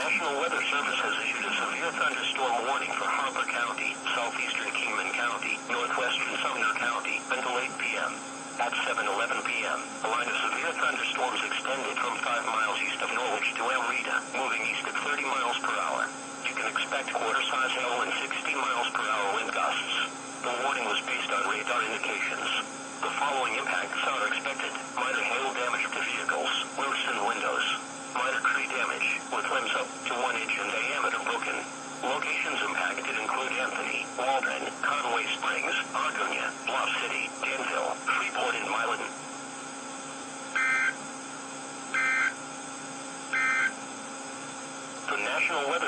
National Weather Service has issued a severe thunderstorm warning for Harper County, southeastern Kingman County, northwestern Sumner County, until 8 p.m. At 7:11 p.m., a line of severe thunderstorms extended from 5 miles east of Norwich to Elreda, moving east at 30 miles per hour. You can expect quarter-size hail and 60 miles per hour wind gusts. The warning was based on radar indications. The following impacts are expected: minor hail damage to vehicles, roofs and windows. Minor tree damage, with limbs up to 1 inch in diameter broken. Locations impacted include Anthony, Waldron, Conway Springs, Argonia, Bluff City, Danville, Freeport and Milan. The National Weather